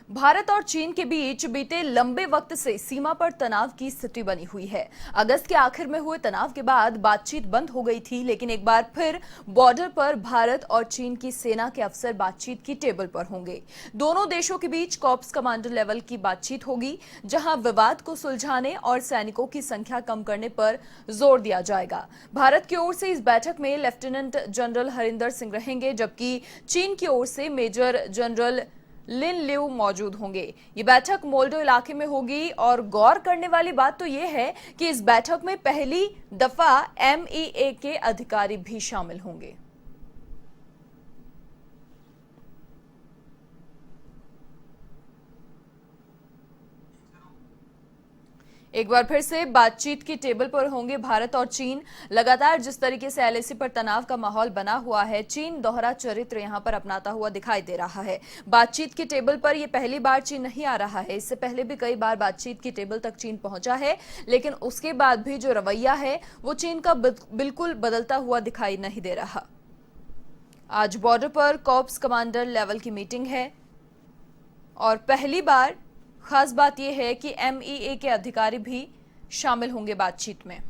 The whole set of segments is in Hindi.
भारत और चीन के बीच बीते लंबे वक्त से सीमा पर तनाव की स्थिति बनी हुई है। अगस्त के आखिर में हुए तनाव के बाद बातचीत बंद हो गई थी, लेकिन एक बार फिर बॉर्डर पर भारत और चीन की सेना के अफसर बातचीत की टेबल पर होंगे। दोनों देशों के बीच कॉर्प्स कमांडर लेवल की बातचीत होगी, जहां विवाद को सुलझाने और सैनिकों की संख्या कम करने पर जोर दिया जाएगा। भारत की ओर से इस बैठक में लेफ्टिनेंट जनरल हरिंदर सिंह रहेंगे, जबकि चीन की ओर से मेजर जनरल लिन लिऊ मौजूद होंगे। ये बैठक मोल्डो इलाके में होगी और गौर करने वाली बात तो ये है कि इस बैठक में पहली दफा एमईए के अधिकारी भी शामिल होंगे। एक बार फिर से बातचीत की टेबल पर होंगे भारत और चीन। लगातार जिस तरीके से एलएसी पर तनाव का माहौल बना हुआ है, चीन दोहरा चरित्र यहां पर अपनाता हुआ दिखाई दे रहा है। बातचीत की टेबल पर यह पहली बार चीन नहीं आ रहा है। इससे पहले भी कई बार बातचीत की टेबल तक चीन पहुंचा है, लेकिन उसके बाद भी जो रवैया है वो चीन का बिल्कुल बदलता हुआ दिखाई नहीं दे रहा। आज बॉर्डर पर कॉर्प्स कमांडर लेवल की मीटिंग है और पहली बार खास बात यह है कि एमईए के अधिकारी भी शामिल होंगे बातचीत में।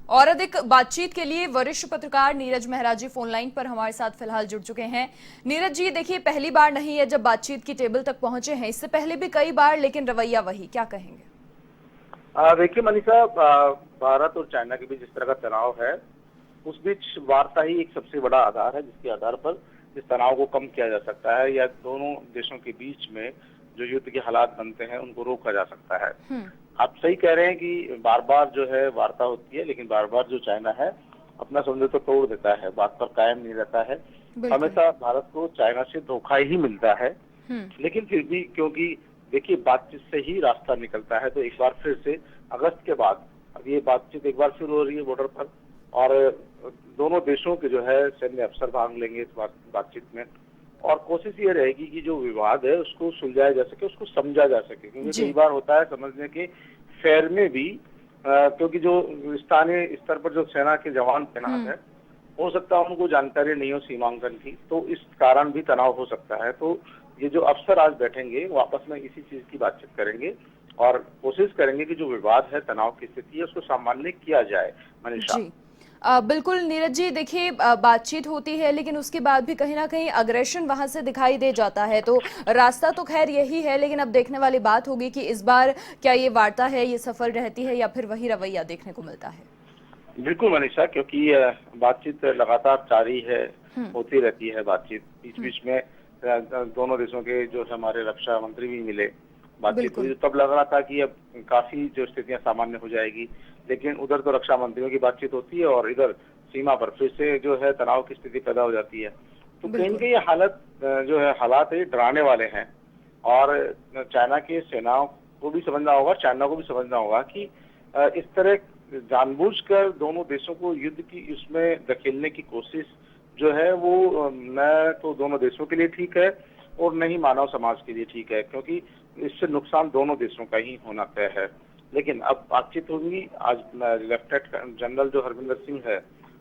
और अधिक बातचीत के लिए वरिष्ठ पत्रकार नीरज मेहरा जी फोन लाइन पर हमारे साथ फिलहाल जुड़ चुके हैं। नीरज जी, देखिए पहली बार नहीं है जब बातचीत की टेबल तक पहुंचे हैं, इससे पहले भी कई बार, लेकिन रवैया वही, क्या कहेंगे? देखिए मनीषा, भारत और चाइना के बीच जिस तरह का तनाव है, उस बीच वार्ता ही एक सबसे बड़ा आधार है जिसके आधार पर इस तनाव को कम किया जा सकता है या दोनों देशों के बीच में जो युद्ध के हालात बनते हैं उनको रोका जा सकता है। आप सही कह रहे हैं कि बार बार जो है वार्ता होती है, लेकिन बार बार जो चाइना है अपना समझौता तोड़ देता है, बात पर कायम नहीं रहता है। हमेशा भारत को चाइना से धोखा ही मिलता है, लेकिन फिर भी क्योंकि देखिए बातचीत से ही रास्ता निकलता है, तो एक बार फिर से अगस्त के बाद अब ये बातचीत एक बार फिर हो रही है बॉर्डर पर, और दोनों देशों के जो है सैन्य अफसर भाग लेंगे इस बातचीत में, और कोशिश ये रहेगी कि जो विवाद है उसको सुलझाया जा सके, उसको समझा जा सके। क्योंकि कई बार होता है समझने के फेर में भी, क्योंकि जो स्थानीय स्तर पर जो सेना के जवान तैनात है, हो सकता है उनको जानकारी नहीं हो सीमांकन की, तो इस कारण भी तनाव हो सकता है। तो ये जो अफसर आज बैठेंगे वो आपस में इसी चीज की बातचीत करेंगे और कोशिश करेंगे कि जो विवाद है, तनाव की स्थिति है, उसको सामान्य किया जाए। मनीषा जी, बिल्कुल नीरज जी, देखिए बातचीत होती है, लेकिन उसके बाद भी कहीं ना कहीं अग्रेशन वहां से दिखाई दे जाता है। तो रास्ता तो खैर यही है, लेकिन अब देखने वाली बात होगी कि इस बार क्या ये वार्ता है ये सफल रहती है या फिर वही रवैया देखने को मिलता है। बिल्कुल मनीषा, क्योंकि बातचीत लगातार जारी है, होती रहती है बातचीत। बीच बीच में दोनों देशों के जो हमारे रक्षा मंत्री भी मिले, बातचीत हुई, तब लग रहा था कि अब काफी जो स्थितियां सामान्य हो जाएगी, लेकिन उधर तो रक्षा मंत्रियों की बातचीत होती है और इधर सीमा पर फिर से जो है तनाव की स्थिति पैदा हो जाती है। तो कहीं न कहीं ये हालत जो है हालात है डराने वाले हैं, और चाइना की सेनाओं को भी समझना होगा, चाइना को भी समझना होगा कि इस तरह जानबूझकर दोनों देशों को युद्ध की इसमें धकेलने की कोशिश जो है वो न तो दोनों देशों के लिए ठीक है और न ही मानव समाज के लिए ठीक है, क्योंकि इससे नुकसान दोनों देशों का ही होना तय है। लेकिन अब बातचीत होगी, आज लेफ्टिनेंट जनरल जो हरविंदर सिंह है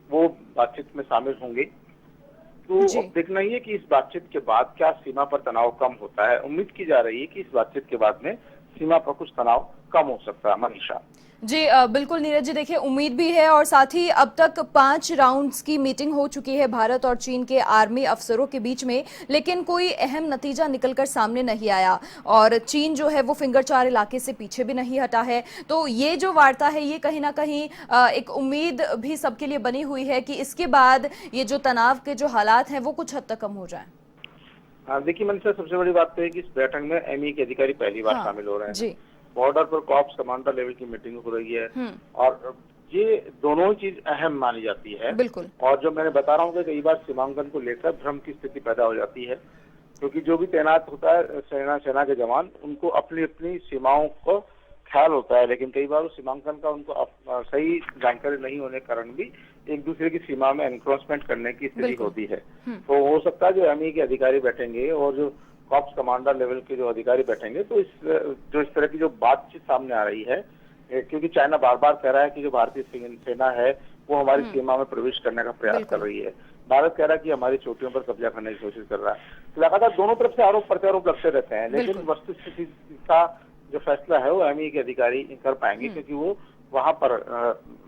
वो बातचीत में शामिल होंगे। तो अब देखना ही है कि इस बातचीत के बाद क्या सीमा पर तनाव कम होता है। उम्मीद की जा रही है कि इस बातचीत के बाद में सीमा पर कुछ तनाव कम हो सकता है। मनीषा जी, बिल्कुल नीरज जी, देखिए उम्मीद भी है, और साथ ही अब तक 5 राउंड्स की मीटिंग हो चुकी है भारत और चीन के आर्मी अफसरों के बीच में, लेकिन कोई अहम नतीजा निकलकर सामने नहीं आया और चीन जो है वो फिंगर 4 इलाके से पीछे भी नहीं हटा है। तो ये जो वार्ता है ये कहीं ना कहीं एक उम्मीद भी सबके लिए बनी हुई है कि इसके बाद ये जो तनाव के जो हालात हैं वो कुछ हद तक कम हो जाए। देखिए मनीषा, सबसे बड़ी बात तो है कि इस बैठक में एमई के अधिकारी पहली बार शामिल हो रहे हैं। बॉर्डर पर कॉर्प्स कमांडर लेवल की मीटिंग हो रही है, और ये दोनों चीज अहम मानी जाती है। बिल्कुल। और जो मैंने बता रहा हूँ कि कई बार सीमांकन को लेकर भ्रम की स्थिति पैदा हो जाती है, क्योंकि जो भी तैनात होता है सेना के जवान, उनको अपनी अपनी सीमाओं को ख्याल होता है, लेकिन कई बार उस सीमांकन का उनको सही जानकारी नहीं होने के कारण भी एक दूसरे की सीमा में एनक्रोचमेंट करने की स्थिति होती है। तो हो सकता है जो एमई के अधिकारी बैठेंगे और जो कॉर्प्स कमांडर लेवल के जो अधिकारी बैठेंगे, तो इस तरह की जो बातचीत सामने आ रही है, क्योंकि चाइना बार बार कह रहा है कि जो भारतीय सेना है वो हमारी सीमा में प्रवेश करने का प्रयास कर रही है। भारत कह रहा है कि हमारी चोटियों पर कब्जा करने की कोशिश कर रहा है। तो लगातार दोनों तरफ से आरोप प्रत्यारोप लगते रहते हैं, लेकिन वस्तुस्थिति का जो फैसला है वो एमई के अधिकारी कर पाएंगे, क्योंकि वो वहां पर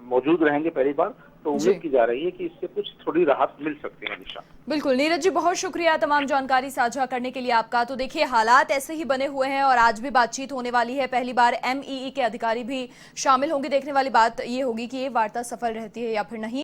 मौजूद रहेंगे पहली बार। तो उम्मीद की जा रही है कि इससे कुछ थोड़ी राहत मिल सकती है। निशा, बिल्कुल नीरज जी, बहुत शुक्रिया तमाम जानकारी साझा करने के लिए आपका। तो देखिए, हालात ऐसे ही बने हुए हैं और आज भी बातचीत होने वाली है। पहली बार एमईई के अधिकारी भी शामिल होंगे। देखने वाली बात ये होगी कि ये वार्ता सफल रहती है या फिर नहीं।